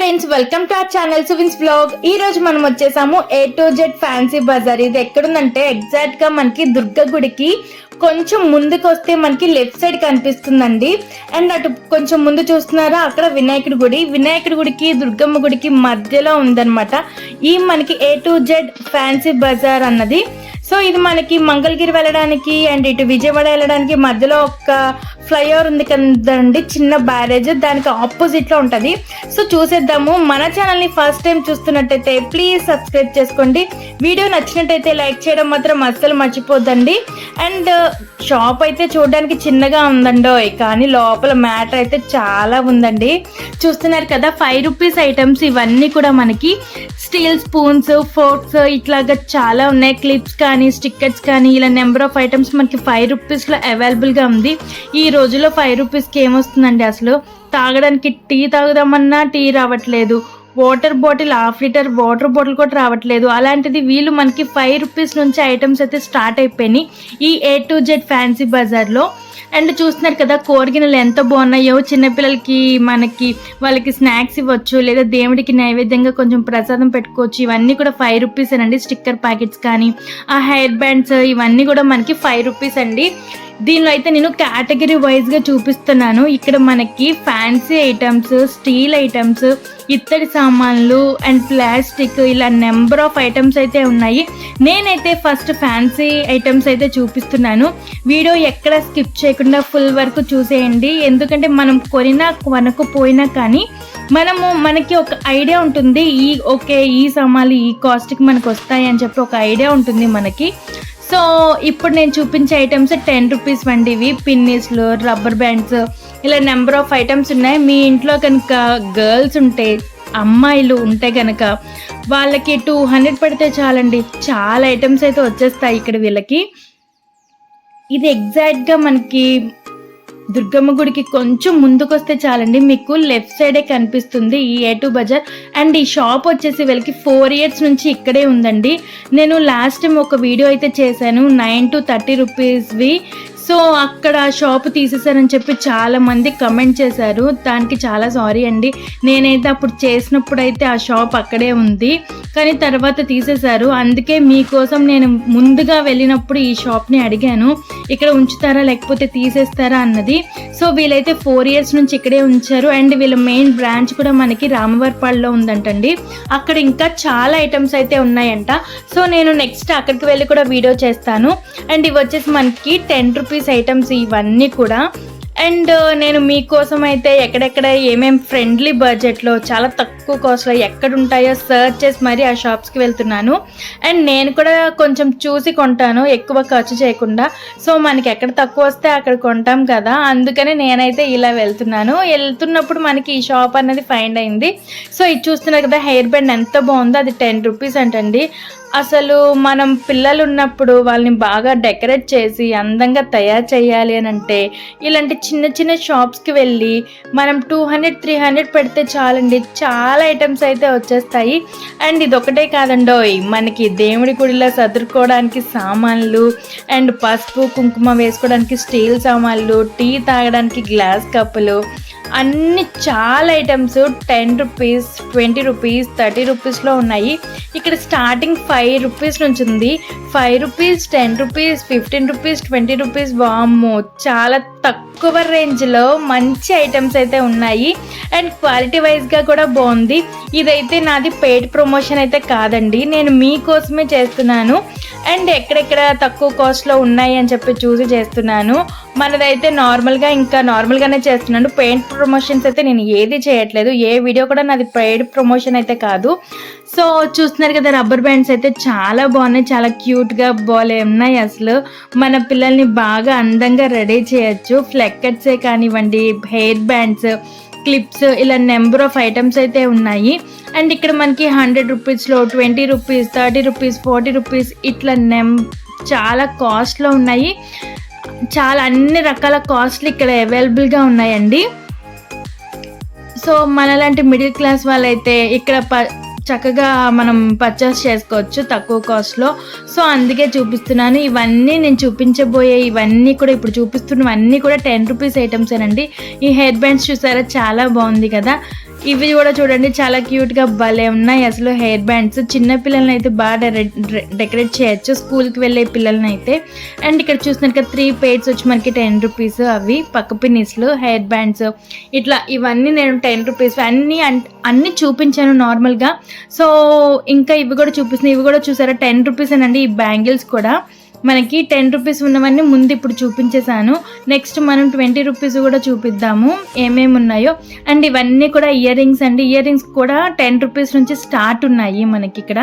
Friends, welcome to our channel Suvins blog. ఈ రోజు మనం వచ్చేసాము A to Z fancy bazaar. ఇది ఎక్కడుందంటే ఎగ్జాక్ట్ గా మనకి దుర్గ గుడికి కొంచెం ముందుకు వస్తే మనకి లెఫ్ట్ సైడ్ కనిపిస్తుందండి. అండ్ అటు కొంచెం ముందు చూస్తున్నారా, అక్కడ వినాయకుడి గుడికి దుర్గమ్మ గుడికి మధ్యలో ఉందన్నమాట ఈ మనకి A to Z fancy bazaar అన్నది. సో ఇది మనకి మంగళగిరి వెళ్ళడానికి అండ్ ఇటు విజయవాడ వెళ్ళడానికి మధ్యలో ఒక ఫ్లైఓవర్ ఉంది కదండి, చిన్న బ్యారేజ్, దానికి ఆపోజిట్ లో ఉంటది. సో చూసేద్దాము. మన ఛానల్ ని ఫస్ట్ టైం చూస్తున్నట్టయితే ప్లీజ్ సబ్స్క్రైబ్ చేసుకోండి. వీడియో నచ్చినట్టయితే లైక్ చేయడం మాత్రం అస్సలు మర్చిపోద్దండి. అండ్ షాప్ అయితే చూడడానికి చిన్నగా ఉందండో, కానీ లోపల మ్యాటర్ అయితే చాలా ఉందండి. చూస్తున్నారు కదా, 5 రూపీస్ ఐటమ్స్ ఇవన్నీ కూడా మనకి స్టీల్ స్పూన్స్, ఫోర్క్స్ ఇట్లాగా చాలా ఉన్నాయి. క్లిప్స్ కానీ స్టిక్కర్స్ కానీ ఇలా నెంబర్ ఆఫ్ ఐటమ్స్ మనకి 5 రూపీస్లో అవైలబుల్గా ఉంది. ఈ రోజుల్లో 5 రూపీస్కి ఏమొస్తుందండి, అసలు తాగడానికి టీ తాగుదామన్నా టీ రావట్లేదు, water bottle 1/2 litre water bottle కూడా రావట్లేదు. అలాంటిది వీళ్ళు మనకి 5 రూపీస్ నుంచి ఐటమ్స్ అయితే స్టార్ట్ అయిపోయినాయి ఈ A to Z ఫ్యాన్సీ బజార్లో. అండ్ చూస్తున్నారు కదా, కోరిగినలు ఎంత బాగున్నాయో. చిన్నపిల్లలకి మనకి వాళ్ళకి స్నాక్స్ ఇవ్వచ్చు, లేదా దేవుడికి నైవేద్యంగా కొంచెం ప్రసాదం పెట్టుకోవచ్చు. ఇవన్నీ కూడా 5 రూపీస్ అండి. స్టిక్కర్ ప్యాకెట్స్ కానీ ఆ హెయిర్ బ్యాండ్స్ ఇవన్నీ కూడా మనకి 5 రూపీస్ అండి. దీనిలో అయితే నేను కేటగిరీ వైజ్గా చూపిస్తున్నాను. ఇక్కడ మనకి ఫ్యాన్సీ ఐటమ్స్, స్టీల్ ఐటమ్స్, ఇత్తడి సామాన్లు అండ్ ప్లాస్టిక్ ఇలా నెంబర్ ఆఫ్ ఐటమ్స్ అయితే ఉన్నాయి. నేనైతే ఫస్ట్ ఫ్యాన్సీ ఐటమ్స్ అయితే చూపిస్తున్నాను. వీడియో ఎక్కడ స్కిప్ చేయకుండా ఫుల్ వరకు చూసేయండి. ఎందుకంటే మనం కొనకపోయినా కానీ మనకి ఒక ఐడియా ఉంటుంది, ఈ సామాన్లు ఈ కాస్ట్కి మనకు వస్తాయి అని చెప్పి ఒక ఐడియా ఉంటుంది మనకి. సో ఇప్పుడు నేను చూపించే ఐటమ్స్ 10 రూపీస్ వండి. ఇవి పిన్నీస్లు, రబ్బర్ బ్యాండ్స్ ఇలా నెంబర్ ఆఫ్ ఐటమ్స్ ఉన్నాయి. మీ ఇంట్లో కనుక గర్ల్స్ ఉంటే, అమ్మాయిలు ఉంటే కనుక వాళ్ళకి 200 పడితే చాలండి, చాలా ఐటమ్స్ అయితే వచ్చేస్తాయి ఇక్కడ వీళ్ళకి. ఇది ఎగ్జాక్ట్గా మనకి దుర్గమ్మ గుడికి కొంచెం ముందుకు వస్తే చాలండి, మీకు లెఫ్ట్ సైడే కనిపిస్తుంది ఈ A to బజార్. అండ్ ఈ షాప్ వచ్చేసి వీళ్ళకి 4 ఇయర్స్ నుంచి ఇక్కడే ఉందండి. నేను లాస్ట్ టైం ఒక వీడియో అయితే చేశాను 9 to 30 రూపీస్వి. సో అక్కడ షాప్ తీసేశారని చెప్పి చాలా మంది కమెంట్ చేశారు. దానికి చాలా సారీ అండి. నేనైతే అప్పుడు చేసినప్పుడు అయితే ఆ షాప్ అక్కడే ఉంది, కానీ తర్వాత తీసేశారు. అందుకే మీకోసం నేను ముందుగా వెళ్ళినప్పుడు ఈ షాప్ని అడిగాను, ఇక్కడ ఉంచుతారా లేకపోతే తీసేస్తారా అన్నది. సో వీళ్ళైతే 4 ఇయర్స్ నుంచి ఇక్కడే ఉంచారు. అండ్ వీళ్ళ మెయిన్ బ్రాంచ్ కూడా మనకి రామవరపాడులో ఉందంటండి. అక్కడ ఇంకా చాలా ఐటమ్స్ అయితే ఉన్నాయంట. సో నేను నెక్స్ట్ అక్కడికి వెళ్ళి కూడా వీడియో చేస్తాను. అండ్ ఇవి వచ్చేసి మనకి 10 రూపీస్ ఐటమ్స్ ఇవన్నీ కూడా. అండ్ నేను మీకోసం అయితే ఎక్కడెక్కడ ఏమేమి ఫ్రెండ్లీ బడ్జెట్లో చాలా తక్కువ కాస్ట్లో ఎక్కడ ఉంటాయో సర్చ్ చేసి మరీ ఆ షాప్స్కి వెళ్తున్నాను. అండ్ నేను కూడా కొంచెం చూసి కొంటాను, ఎక్కువ ఖర్చు చేయకుండా. సో మనకి ఎక్కడ తక్కువ వస్తే అక్కడ కొంటాం కదా, అందుకని నేనైతే ఇలా వెళ్తున్నప్పుడు మనకి ఈ షాప్ అనేది ఫైండ్ అయింది. సో ఇది చూస్తున్నారు కదా, హెయిర్ బ్యాండ్ ఎంత బాగుందో, అది 10 రూపీస్ అంటండి. అసలు మనం పిల్లలు ఉన్నప్పుడు వాళ్ళని బాగా డెకరేట్ చేసి అందంగా తయారు చేయాలి అని అంటే ఇలాంటి చిన్న చిన్న షాప్స్కి వెళ్ళి మనం 200-300 పెడితే చాలండి, చాలా ఐటమ్స్ అయితే వచ్చేస్తాయి. అండ్ ఇది ఒకటే కాదండోయ్, మనకి దేవుడి గుడిలో సదురుకోవడానికి సామాన్లు, అండ్ పసుపు కుంకుమ వేసుకోవడానికి స్టీల్ సామాన్లు, టీ తాగడానికి గ్లాస్ కప్పులు, అన్ని చాలా ఐటమ్స్ 10 రూపీస్, 20 రూపీస్, 30 రూపీస్లో ఉన్నాయి. ఇక్కడ స్టార్టింగ్ 5 రూపీస్ నుంచి ఉంది. 5 రూపీస్, 10 రూపీస్, 15 రూపీస్, 20 రూపీస్, వామ్మో చాలా తక్కువ రేంజ్లో మంచి ఐటమ్స్ అయితే ఉన్నాయి. అండ్ క్వాలిటీ వైజ్గా కూడా బాగుంది. ఇదైతే నాది పెయిడ్ ప్రమోషన్ అయితే కాదండి, నేను మీకోసమే చేస్తున్నాను. అండ్ ఎక్కడెక్కడ తక్కువ కాస్ట్లో ఉన్నాయి అని చెప్పి చూసి చేస్తున్నాను. మనదైతే నార్మల్గానే చేస్తున్నాను. పెయిడ్ ప్రమోషన్స్ అయితే నేను ఏది చేయట్లేదు, ఏ వీడియో కూడా నాది పెయిడ్ ప్రమోషన్ అయితే కాదు. సో చూస్తున్నారు కదా, రబ్బర్ బ్యాండ్స్ అయితే చాలా బాగున్నాయి, చాలా క్యూట్గా బాలే ఉన్నాయి. అసలు మన పిల్లల్ని బాగా అందంగా రెడీ చేయొచ్చు. ఫ్లెక్కట్సే కానివ్వండి, హెయిర్ బ్యాండ్స్, క్లిప్స్ ఇలా నెంబర్ ఆఫ్ ఐటమ్స్ అయితే ఉన్నాయి. అండ్ ఇక్కడ మనకి 100 రూపీస్లో 20 రూపీస్, 30 రూపీస్, 40 రూపీస్ ఇట్లా చాలా కాస్ట్లో ఉన్నాయి. చాలా అన్ని రకాల కాస్ట్లు ఇక్కడ అవైలబుల్గా ఉన్నాయండి. సో మనలాంటి మిడిల్ క్లాస్ వాళ్ళైతే ఇక్కడ చక్కగా మనం పర్చేస్ చేసుకోవచ్చు తక్కువ కాస్ట్లో. సో అందుకే చూపిస్తున్నాను. ఇవన్నీ నేను చూపించబోయే ఇవన్నీ కూడా ఇప్పుడు చూపిస్తున్నవన్నీ కూడా 10 రూపీస్ ఐటమ్స్ ఏనండి. ఈ హెయిర్ బ్యాండ్స్ చూసారా, చాలా బాగుంది కదా. ఇవి కూడా చూడండి చాలా క్యూట్గా భలే ఉన్నాయి అసలు హెయిర్ బ్యాండ్స్. చిన్న పిల్లల్ని అయితే బాగా డెకరేట్ చేయొచ్చు, స్కూల్కి వెళ్ళే పిల్లల్ని అయితే. అండ్ ఇక్కడ చూస్తున్నారు కదా 3 పేర్స్ వచ్చి మనకి 10 రూపీస్. అవి పక్క పిన్నిస్లు, హెయిర్ బ్యాండ్స్ ఇట్లా ఇవన్నీ నేను 10 రూపీస్ అన్నీ చూపించాను నార్మల్గా. సో ఇంకా ఇవి కూడా చూపిస్తున్నాయి. ఇవి కూడా చూసారా 10 రూపీస్ అనండి. ఈ బ్యాంగిల్స్ కూడా మనకి 10 రూపీస్ ఉన్నవన్నీ ముందు ఇప్పుడు చూపించేశాను. నెక్స్ట్ మనం 20 రూపీస్ కూడా చూపిద్దాము ఏమేమి ఉన్నాయో. అండ్ ఇవన్నీ కూడా ఇయర్ రింగ్స్ అండి. ఇయర్ రింగ్స్ కూడా 10 రూపీస్ నుంచి స్టార్ట్ ఉన్నాయి మనకి ఇక్కడ.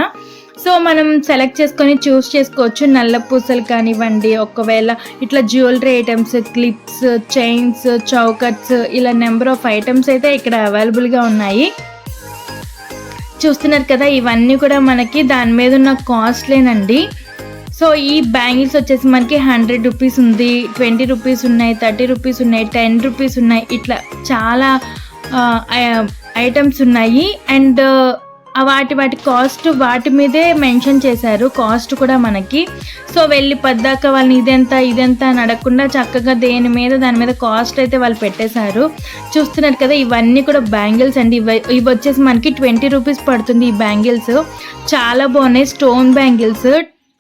సో మనం సెలెక్ట్ చేసుకొని చూస్ చేసుకోవచ్చు. నల్ల పూసలు కానివ్వండి, ఒకవేళ ఇట్లా జ్యువెలరీ ఐటమ్స్, క్లిప్స్, చైన్స్, చౌకట్స్, ఇలా నెంబర్ ఆఫ్ ఐటమ్స్ అయితే ఇక్కడ అవైలబుల్గా ఉన్నాయి. చూస్తున్నారు కదా ఇవన్నీ కూడా మనకి దాని మీద ఉన్న కాస్ట్లేనండి. సో ఈ బ్యాంగిల్స్ వచ్చేసి మనకి 100 రూపీస్ ఉంది, 20 రూపీస్ ఉన్నాయి, 30 రూపీస్ ఉన్నాయి, 10 రూపీస్ ఉన్నాయి. ఇట్లా చాలా ఐటమ్స్ ఉన్నాయి. అండ్ వాటి కాస్ట్ వాటి మీదే మెన్షన్ చేశారు, కాస్ట్ కూడా మనకి. సో వెళ్ళి పద్దాక వాళ్ళని ఇదెంత అని అడగకుండా చక్కగా దాని మీద కాస్ట్ అయితే వాళ్ళు పెట్టేశారు. చూస్తున్నారు కదా ఇవన్నీ కూడా బ్యాంగిల్స్ అండి. ఇవి వచ్చేసి మనకి 20 రూపీస్ పడుతుంది. ఈ బ్యాంగిల్స్ చాలా బాగున్నాయి, స్టోన్ బ్యాంగిల్స్.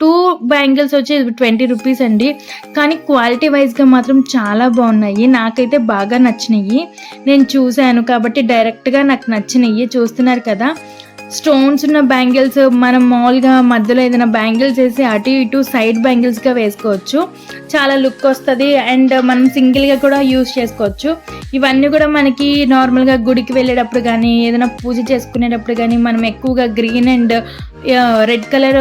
2 బ్యాంగిల్స్ వచ్చి 20 రూపీస్ అండి. కానీ క్వాలిటీ వైజ్గా మాత్రం చాలా బాగున్నాయి, నాకైతే బాగా నచ్చినాయి. నేను చూశాను కాబట్టి డైరెక్ట్గా నాకు నచ్చినాయి. చూస్తున్నారు కదా స్టోన్స్ ఉన్న బ్యాంగిల్స్ మనం మామూలుగా మధ్యలో ఏదైనా బ్యాంగిల్స్ వేసి అటు ఇటు సైడ్ బ్యాంగిల్స్గా వేసుకోవచ్చు, చాలా లుక్ వస్తుంది. అండ్ మనం సింగిల్గా కూడా యూస్ చేసుకోవచ్చు. ఇవన్నీ కూడా మనకి నార్మల్గా గుడికి వెళ్ళేటప్పుడు కానీ, ఏదైనా పూజ చేసుకునేటప్పుడు కానీ మనం ఎక్కువగా green and red colour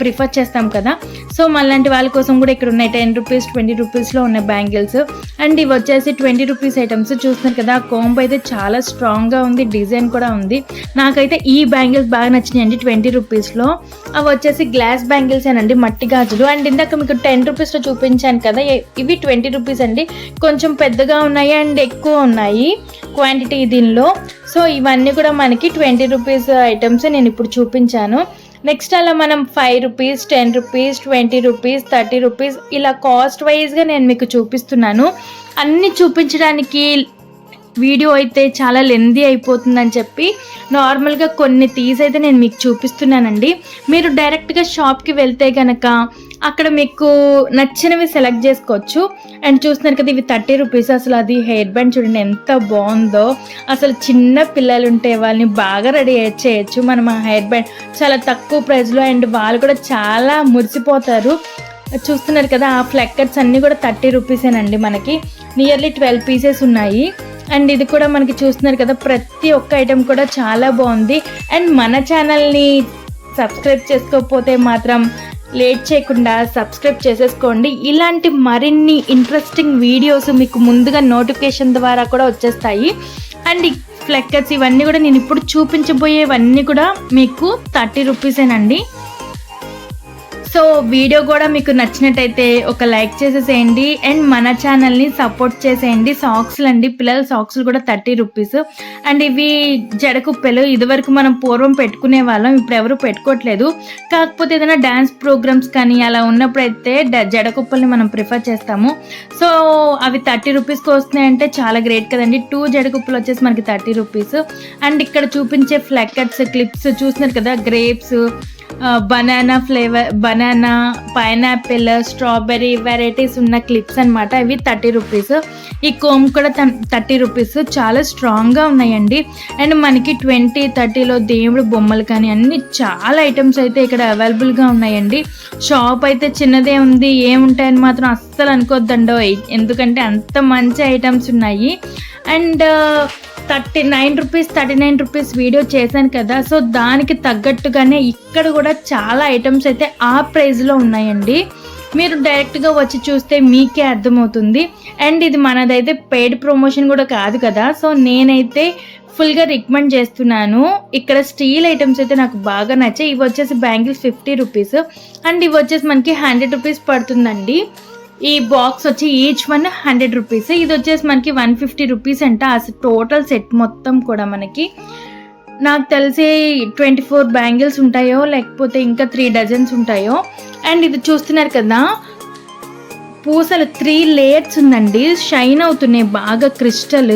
prefer చేస్తాం కదా. సో మళ్ళంటి వాళ్ళ కోసం కూడా ఇక్కడ ఉన్నాయి 10 రూపీస్, 20 రూపీస్లో ఉన్న బ్యాంగిల్స్. అండ్ ఇవి వచ్చేసి 20 రూపీస్ ఐటమ్స్. చూస్తున్నారు కదా కోంబ్ అయితే చాలా స్ట్రాంగ్గా ఉంది, డిజైన్ కూడా ఉంది. నాకైతే ఈ బ్యాంగిల్స్ బాగా నచ్చినాయి అండి 20 రూపీస్లో. అవి వచ్చేసి గ్లాస్ బ్యాంగిల్స్ ఏనండి, మట్టి గాజులు. అండ్ ఇందాక మీకు 10 రూపీస్లో చూపించాను కదా, ఇవి 20 రూపీస్ అండి. కొంచెం పెద్దగా ఉన్నాయి అండ్ ఎక్కువ ఉన్నాయి క్వాంటిటీ దీనిలో. సో ఇవన్నీ కూడా మనకి 20 రూపీస్ ఐటమ్స్ నేను ఇప్పుడు చూపించాను. నెక్స్ట్ అలా మనం 5 రూపీస్, 10 రూపీస్, 20 రూపీస్, 30 రూపీస్ ఇలా కాస్ట్ వైజ్గా నేను మీకు చూపిస్తున్నాను. అన్నీ చూపించడానికి వీడియో అయితే చాలా లెందీ అయిపోతుందని చెప్పి నార్మల్గా కొన్ని తీసైతే నేను మీకు చూపిస్తున్నానండి. మీరు డైరెక్ట్గా షాప్కి వెళ్తే కనుక అక్కడ మీకు నచ్చినవి సెలెక్ట్ చేసుకోవచ్చు. అండ్ చూస్తున్నారు కదా ఇవి 30 రూపీస్. అసలు అది హెయిర్ బ్యాండ్ చూడండి ఎంత బాగుందో. అసలు చిన్న పిల్లలు ఉంటే వాళ్ళని బాగా రెడీ చేయొచ్చు మనం ఆ హెయిర్ బ్యాండ్ చాలా తక్కువ ప్రైస్లో. అండ్ వాళ్ళు కూడా చాలా మురిసిపోతారు. చూస్తున్నారు కదా ఆ ఫ్లెక్కర్స్ అన్నీ కూడా 30 రూపీసేనండి. మనకి నియర్లీ 12 పీసెస్ ఉన్నాయి. అండ్ ఇది కూడా మనకి చూస్తున్నారు కదా ప్రతి ఒక్క ఐటెం కూడా చాలా బాగుంది. అండ్ మన ఛానల్ని సబ్స్క్రైబ్ చేసుకోకపోతే మాత్రం లేట్ చేయకుండా సబ్స్క్రైబ్ చేసేసుకోండి. ఇలాంటి మరిన్ని ఇంట్రెస్టింగ్ వీడియోస్ మీకు ముందుగా నోటిఫికేషన్ ద్వారా కూడా వచ్చేస్తాయి. అండ్ ఈ ఫ్లెక్కర్స్ ఇవన్నీ కూడా నేను ఇప్పుడు చూపించబోయేవన్నీ కూడా మీకు 30 రూపీసేనండి. సో వీడియో కూడా మీకు నచ్చినట్టయితే ఒక లైక్ చేసేసేయండి. అండ్ మన ఛానల్ని సపోర్ట్ చేసేయండి. సాక్స్లు అండి, పిల్లల సాక్స్లు కూడా 30 రూపీస్. అండ్ ఇవి జడకుప్పలు. ఇదివరకు మనం పూర్వం పెట్టుకునే వాళ్ళం, ఇప్పుడు ఎవరు పెట్టుకోవట్లేదు. కాకపోతే ఏదైనా డ్యాన్స్ ప్రోగ్రామ్స్ కానీ అలా ఉన్నప్పుడైతే జడకుప్పల్ని మనం ప్రిఫర్ చేస్తాము. సో అవి 30 రూపీస్కి వస్తున్నాయంటే చాలా గ్రేట్ కదండి. 2 జడకుప్పలు వచ్చేసి మనకి 30 రూపీస్. అండ్ ఇక్కడ చూపించే ఫ్లెక్కర్స్, క్లిప్స్ చూస్తున్నారు కదా grapes, banana flavour, banana, pineapple, strawberry varieties ఉన్న క్లిప్స్ అనమాట. ఇవి 30 రూపీస్. ఈ కోమ్ కూడా 30 రూపీస్. చాలా స్ట్రాంగ్గా ఉన్నాయండి. అండ్ మనకి 20, 30లో దేవుడు బొమ్మలు కానీ అన్ని చాలా ఐటమ్స్ అయితే ఇక్కడ అవైలబుల్గా ఉన్నాయండి. షాప్ అయితే చిన్నదే ఉంది, ఏముంటాయని మాత్రం అస్సలు అనుకోద్దండో, ఎందుకంటే అంత మంచి ఐటమ్స్ ఉన్నాయి. అండ్ 39 రూపీస్ వీడియో చేశాను కదా, సో దానికి తగ్గట్టుగానే ఇక్కడ కూడా చాలా ఐటమ్స్ అయితే ఆ ప్రైస్లో ఉన్నాయండి. మీరు డైరెక్ట్గా వచ్చి చూస్తే మీకే అర్థమవుతుంది. అండ్ ఇది మనదైతే పెయిడ్ ప్రమోషన్ కూడా కాదు కదా, సో నేనైతే ఫుల్గా రికమెండ్ చేస్తున్నాను. ఇక్కడ స్టీల్ ఐటమ్స్ అయితే నాకు బాగా నచ్చాయి. ఇవి వచ్చేసి బ్యాంగిల్స్ 50 రూపీస్. అండ్ ఇవి వచ్చేసి మనకి 100 రూపీస్ పడుతుందండి. ఈ బాక్స్ వచ్చి ఈచ్ వన్ 100 రూపీస్. ఇది వచ్చేసి మనకి 150 రూపీస్ అంట. అసలు టోటల్ సెట్ మొత్తం కూడా మనకి నాకు తెలిసి 24 బ్యాంగిల్స్ ఉంటాయో లేకపోతే ఇంకా 3 డజన్స్ ఉంటాయో. అండ్ ఇది చూస్తున్నారు కదా పూసలు 3 లేయర్స్ ఉందండి, షైన్ అవుతున్నాయి బాగా క్రిస్టల్.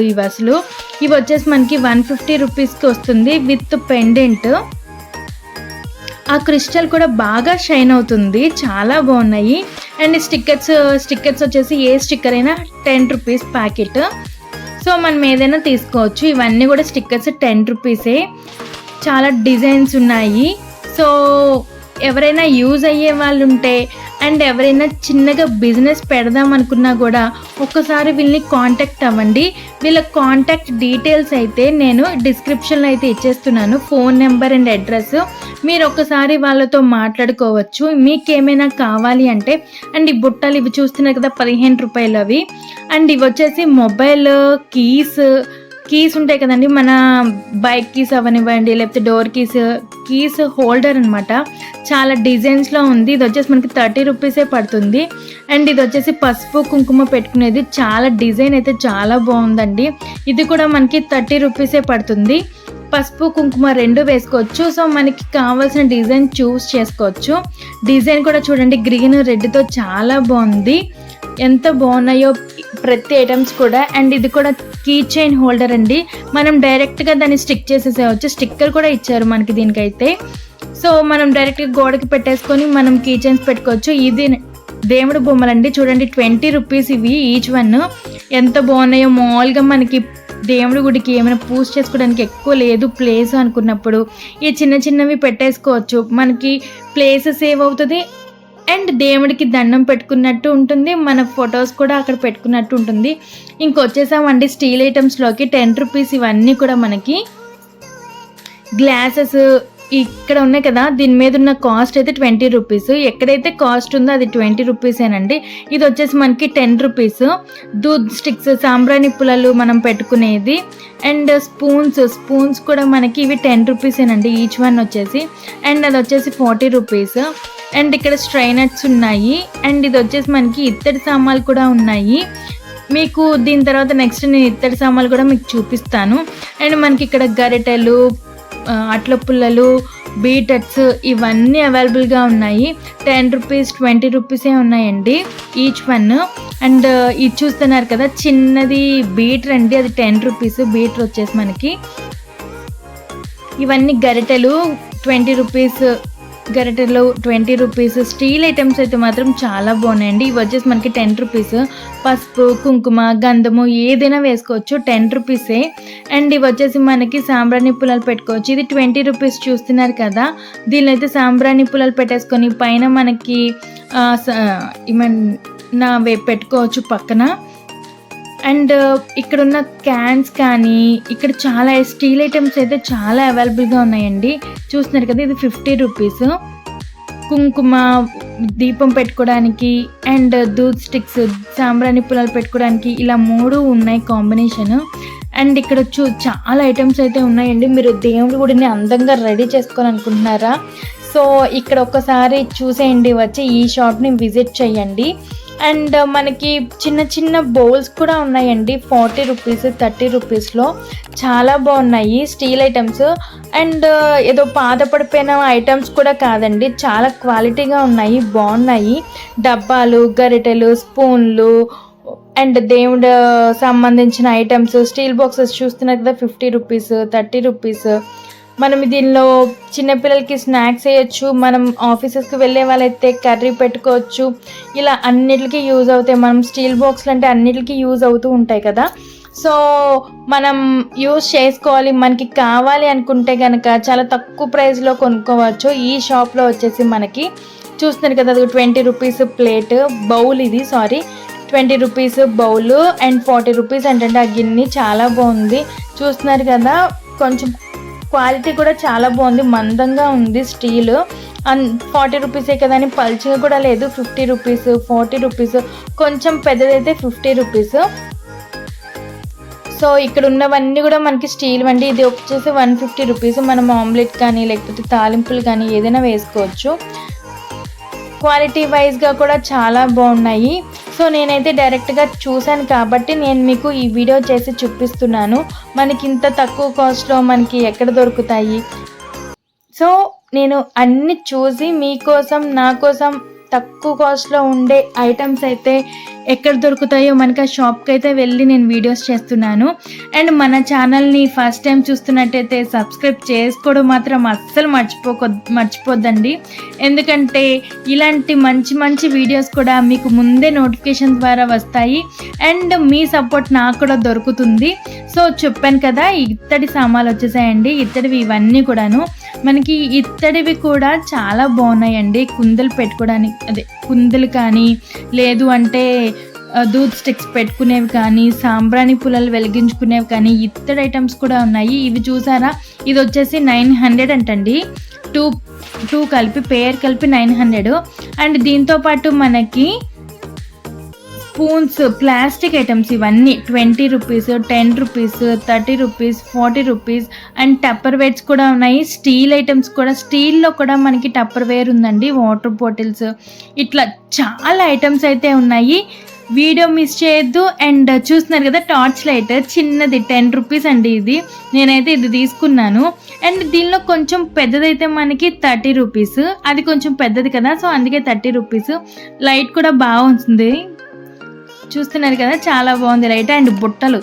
ఇవి వచ్చేసి మనకి 150 రూపీస్కి వస్తుంది విత్ పెండెంట్. ఆ క్రిస్టల్ కూడా బాగా షైన్ అవుతుంది, చాలా బాగున్నాయి. అండ్ స్టిక్కర్స్ వచ్చేసి ఏ స్టిక్కర్ అయినా 10 రూపీస్ ప్యాకెట్. సో మనం ఏదైనా తీసుకోవచ్చు. ఇవన్నీ కూడా స్టిక్కర్స్ 10 రూపీసే. చాలా డిజైన్స్ ఉన్నాయి. సో ఎవరైనా యూజ్ అయ్యే వాళ్ళు ఉంటే అండ్ ఎవరైనా చిన్నగా బిజినెస్ పెడదాం అనుకున్నా కూడా ఒక్కసారి వీళ్ళని కాంటాక్ట్ అవ్వండి. వీళ్ళ కాంటాక్ట్ డీటెయిల్స్ అయితే నేను డిస్క్రిప్షన్లో అయితే ఇచ్చేస్తున్నాను, ఫోన్ నెంబర్ అండ్ అడ్రస్. మీరు ఒక్కసారి వాళ్ళతో మాట్లాడుకోవచ్చు మీకు ఏమైనా కావాలి అంటే. అండ్ ఈ బుట్టలు ఇవి చూస్తున్నారు కదా 15 రూపాయలు అవి. అండ్ ఇవి వచ్చేసి మొబైల్ కీస్ ఉంటాయి కదండి, మన బైక్ కీస్ అవనివ్వండి, లేకపోతే డోర్ కీస్ హోల్డర్ అనమాట. చాలా డిజైన్స్లో ఉంది. ఇది వచ్చేసి మనకి 30 రూపీసే పడుతుంది. అండ్ ఇది వచ్చేసి పసుపు కుంకుమ పెట్టుకునేది, చాలా డిజైన్ అయితే చాలా బాగుందండి. ఇది కూడా మనకి 30 రూపీసే పడుతుంది. పసుపు కుంకుమ 2 వేసుకోవచ్చు. సో మనకి కావాల్సిన డిజైన్ చూస్ చేసుకోవచ్చు. డిజైన్ కూడా చూడండి, గ్రీన్ రెడ్తో చాలా బాగుంది, ఎంత బాగున్నాయో ప్రతి ఐటమ్స్ కూడా. అండ్ ఇది కూడా కీ చైన్ హోల్డర్ అండి, మనం డైరెక్ట్గా దాన్ని స్టిక్ చేసేసేయచ్చు. స్టిక్కర్ కూడా ఇచ్చారు మనకి దీనికైతే. సో మనం డైరెక్ట్గా గోడకి పెట్టేసుకొని మనం కీ చైన్స్ పెట్టుకోవచ్చు. ఇది దేవుడు బొమ్మలండి, చూడండి 20 రూపీస్ ఇవి ఈచ్ వన్. ఎంత బాగున్నాయో. మామూలుగా మనకి దేవుడి గుడికి ఏమైనా పూజ చేసుకోవడానికి ఎక్కువ లేదు ప్లేస్ అనుకున్నప్పుడు ఈ చిన్నవి పెట్టేసుకోవచ్చు. మనకి ప్లేస్ సేవ్ అవుతుంది అండ్ దేవుడికి దండం పెట్టుకున్నట్టు ఉంటుంది, మన ఫొటోస్ కూడా అక్కడ పెట్టుకున్నట్టు ఉంటుంది. ఇంకొచ్చేసామండి స్టీల్ ఐటమ్స్లోకి. 10 రూపీస్ ఇవన్నీ కూడా మనకి గ్లాసెస్ ఇక్కడ ఉన్నాయి కదా, దీని మీద ఉన్న కాస్ట్ అయితే 20 రూపీస్. ఎక్కడైతే కాస్ట్ ఉందో అది 20 రూపీసేనండి. ఇది వచ్చేసి మనకి 10 రూపీస్. దూద్ స్టిక్స్, సాంబ్రాణి పుల్లలు మనం పెట్టుకునేది. అండ్ స్పూన్స్ కూడా మనకి ఇవి 10 రూపీసేనండి ఈచ్ వన్ వచ్చేసి. అండ్ అది వచ్చేసి 40 రూపీస్. అండ్ ఇక్కడ స్ట్రైనర్స్ ఉన్నాయి. అండ్ ఇది వచ్చేసి మనకి ఇత్తడి సామాన్లు కూడా ఉన్నాయి. మీకు దీని తర్వాత నెక్స్ట్ నేను ఇత్తడి సామాన్లు కూడా మీకు చూపిస్తాను. అండ్ మనకి ఇక్కడ గరిటెలు, అట్ల పుల్లలు, బీటర్స్ ఇవన్నీ అవైలబుల్గా ఉన్నాయి. 10 రూపీస్ 20 రూపీసే ఉన్నాయండి ఈచ్ వన్. అండ్ ఇది చూస్తున్నారు కదా చిన్నది బీటర్ అండి, అది 10 రూపీస్. బీటర్ వచ్చేసి మనకి ఇవన్నీ గరిటెలు 20 రూపీస్. 20 రూపీస్. స్టీల్ ఐటమ్స్ అయితే మాత్రం చాలా బాగున్నాయండి. ఇవి వచ్చేసి మనకి 10 రూపీస్. పసుపు కుంకుమ గంధము ఏదైనా వేసుకోవచ్చు, 10 రూపీసే. అండ్ ఇవి వచ్చేసి మనకి సాంబ్రాణి పుల్లలు పెట్టుకోవచ్చు. ఇది 20 రూపీస్ చూస్తున్నారు కదా, దీనిలో అయితే సాంబ్రాణి పుల్లలు పెట్టేసుకొని పైన మనకి ఏమన్నా పెట్టుకోవచ్చు పక్కన. అండ్ ఇక్కడ ఉన్న క్యాన్స్ కానీ ఇక్కడ చాలా స్టీల్ ఐటమ్స్ అయితే చాలా అవైలబుల్గా ఉన్నాయండి. చూస్తున్నారు కదా, ఇది 50 రూపీస్. కుంకుమ దీపం పెట్టుకోవడానికి అండ్ దూద్ స్టిక్స్, సాంబ్రాణి పుల్లలు పెట్టుకోవడానికి ఇలా 3 ఉన్నాయి కాంబినేషన్. అండ్ ఇక్కడ చాలా ఐటమ్స్ అయితే ఉన్నాయండి. మీరు దేవుడి గుడిని అందంగా రెడీ చేసుకోవాలనుకుంటున్నారా? సో ఇక్కడ ఒక్కసారి చూసేయండి, వచ్చి ఈ షాప్ని విజిట్ చేయండి. అండ్ మనకి చిన్న బౌల్స్ కూడా ఉన్నాయండి, 40 రూపీస్ 30 రూపీస్లో. చాలా బాగున్నాయి స్టీల్ ఐటమ్స్. అండ్ ఏదో పాతపడిపోయిన ఐటమ్స్ కూడా కాదండి, చాలా క్వాలిటీగా ఉన్నాయి, బాగున్నాయి. డబ్బాలు, గరిటెలు, స్పూన్లు అండ్ దేవుడు సంబంధించిన ఐటమ్స్. స్టీల్ బాక్సెస్ చూస్తున్నారు కదా, 50 రూపీస్ 30 రూపీస్. మనం దీనిలో చిన్నపిల్లలకి స్నాక్స్ వేయచ్చు, మనం ఆఫీసెస్కి వెళ్ళే వాళ్ళైతే కర్రీ పెట్టుకోవచ్చు. ఇలా అన్నిటికీ యూజ్ అవుతాయి. మనం స్టీల్ బాక్స్లు అంటే అన్నిటికీ యూజ్ అవుతూ ఉంటాయి కదా, సో మనం యూజ్ చేసుకోవాలి. మనకి కావాలి అనుకుంటే కనుక చాలా తక్కువ ప్రైస్లో కొనుక్కోవచ్చు. ఈ షాప్లో వచ్చేసి మనకి చూస్తున్నారు కదా, 20 రూపీస్ ప్లేట్ బౌల్, ఇది 20 రూపీస్ బౌల్ అండ్ 40 రూపీస్ అంటే ఆ గిన్నె. చాలా బాగుంది, చూస్తున్నారు కదా. కొంచెం క్వాలిటీ కూడా చాలా బాగుంది, మందంగా ఉంది స్టీల్. 40 రూపీసే కదా అని పల్చగా కూడా లేదు. 50 రూపీస్ 40 రూపీస్, కొంచెం పెద్దదైతే 50 రూపీస్. సో ఇక్కడ ఉన్నవన్నీ కూడా మనకి స్టీల్ వండి. ఇది వచ్చేసి 150 రూపీస్. మనం ఆమ్లెట్ కానీ లేకపోతే తాలింపులు కానీ ఏదైనా వేసుకోవచ్చు. క్వాలిటీ వైజ్గా కూడా చాలా బాగున్నాయి. సో నేనైతే డైరెక్ట్గా చూశాను కాబట్టి నేను మీకు ఈ వీడియో చేసి చూపిస్తున్నాను. మనకి ఇంత తక్కువ కాస్ట్లో మనకి ఎక్కడ దొరుకుతాయి. సో నేను అన్ని చూసి మీకోసం నా కోసం తక్కువ కాస్ట్లో ఉండే ఐటమ్స్ అయితే ఎక్కడ దొరుకుతాయో మనకి ఆ షాప్కి అయితే వెళ్ళి నేను వీడియోస్ చేస్తున్నాను. అండ్ మన ఛానల్ని ఫస్ట్ టైం చూస్తున్నట్టయితే సబ్స్క్రైబ్ చేసుకోవడం మాత్రం అస్సలు మర్చిపోద్దండి. ఎందుకంటే ఇలాంటి మంచి మంచి వీడియోస్ కూడా మీకు ముందే నోటిఫికేషన్ ద్వారా వస్తాయి. అండ్ మీ సపోర్ట్ నాకు కూడా దొరుకుతుంది. సో చెప్పాను కదా, ఇత్తడి సామాన్లు వచ్చేసాయండి. ఇత్తడివి ఇవన్నీ కూడాను మనకి ఇత్తడివి కూడా చాలా బాగున్నాయండి. కుందలు పెట్టుకోవడానికి, అదే కుందలు కానీ లేదు అంటే దూద్ స్టిక్స్ పెట్టుకునేవి కానీ, సాంబ్రాణి పుల్లలు వెలిగించుకునేవి కానీ ఇత్తడి ఐటమ్స్ కూడా ఉన్నాయి. ఇవి చూసారా, ఇది వచ్చేసి 900 అంటండి. టూ కలిపి, పేర్ కలిపి 900. అండ్ దీంతో పాటు మనకి స్పూన్స్, ప్లాస్టిక్ ఐటమ్స్ ఇవన్నీ 20 rupees, 10 rupees, 30 rupees, 40 rupees. And Tupperware కూడా ఉన్నాయి. స్టీల్ ఐటమ్స్ కూడా, స్టీల్లో కూడా మనకి టప్పర్ వేర్ ఉందండి, వాటర్ బాటిల్స్, ఇట్లా చాలా ఐటమ్స్ అయితే ఉన్నాయి. వీడియో మిస్ చేయొద్దు. అండ్ చూస్తున్నారు కదా టార్చ్ లైట్, చిన్నది 10 రూపీస్ అండి. ఇది నేనైతే ఇది తీసుకున్నాను. అండ్ దీనిలో కొంచెం పెద్దదైతే మనకి 30 రూపీస్. అది కొంచెం పెద్దది కదా, సో అందుకే 30 రూపీస్. లైట్ కూడా బాగుంది, చూస్తున్నారు కదా, చాలా బాగుంది లైట్. అండ్ బుట్టలు,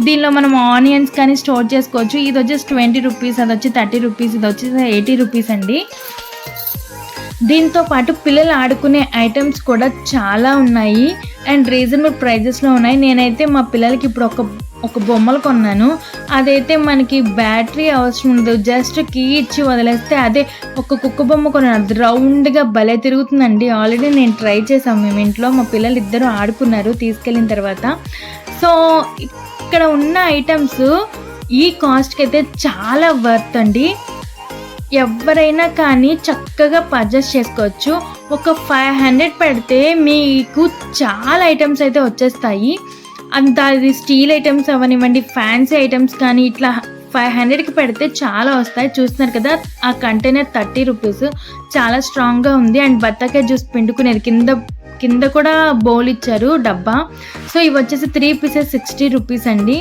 దీనిలో మనం ఆనియన్స్ కానీ స్టోర్ చేసుకోవచ్చు. ఇది వచ్చేసి 20 రూపీస్, అది వచ్చి 30 రూపీస్, ఇది వచ్చేసి 80 రూపీస్ అండి. దీంతో పాటు పిల్లలు ఆడుకునే ఐటమ్స్ కూడా చాలా ఉన్నాయి అండ్ రీజనబుల్ ప్రైజెస్లో ఉన్నాయి. నేనైతే మా పిల్లలకి ఇప్పుడు ఒక బొమ్మలు కొన్నాను. అదైతే మనకి బ్యాటరీ అవసరం ఉండదు, జస్ట్ కీ ఇచ్చి వదిలేస్తే అదే ఒక కుక్క బొమ్మ కొన్నాను. అది రౌండ్గా భలే తిరుగుతుందండి. ఆల్రెడీ నేను ట్రై చేసాము మేము ఇంట్లో, మా పిల్లలు ఇద్దరు ఆడుకున్నారు తీసుకెళ్ళిన తర్వాత. సో ఇక్కడ ఉన్న ఐటమ్స్ ఈ కాస్ట్కి అయితే చాలా వర్త్ అండి. ఎవరైనా కానీ చక్కగా పర్చేస్ చేసుకోవచ్చు. ఒక 500 పెడితే మీకు చాలా ఐటమ్స్ అయితే వచ్చేస్తాయి. అంత అది స్టీల్ ఐటమ్స్ అవనివ్వండి, ఫ్యాన్సీ ఐటమ్స్ కానీ ఇట్లా 500కి పెడితే చాలా వస్తాయి. చూస్తున్నారు కదా, ఆ కంటైనర్ 30 రూపీస్, చాలా స్ట్రాంగ్గా ఉంది. అండ్ బత్తాకాయ జ్యూస్ పిండుకునేది కింద కూడా బౌల్ ఇచ్చారు, డబ్బా. సో ఇవి వచ్చేసి 3 పీసెస్ 60 రూపీస్ అండి.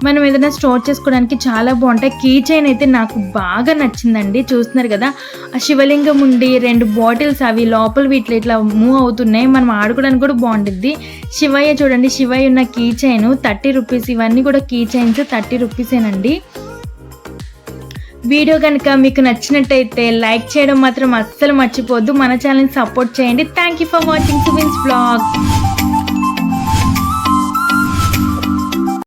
మనం ఏదైనా స్టోర్ చేసుకోవడానికి చాలా బాగుంటాయి. కీ చైన్ అయితే నాకు బాగా నచ్చిందండి. చూస్తున్నారు కదా, ఆ శివలింగం ఉండి 2 బాటిల్స్, అవి లోపల వీటిలో ఇట్లా మూవ్ అవుతున్నాయి. మనం ఆడుకోవడానికి కూడా బాగుంటుంది. శివయ్య చూడండి, శివయ్య ఉన్న కీ చైన్ 30 రూపీస్. ఇవన్నీ కూడా కీ చైన్స్ 30 రూపీసేనండి. వీడియో కనుక మీకు నచ్చినట్టయితే లైక్ చేయడం మాత్రం అస్సలు మర్చిపోద్దు. మన ఛానల్ని సపోర్ట్ చేయండి. Thank you for watching Suvins blog.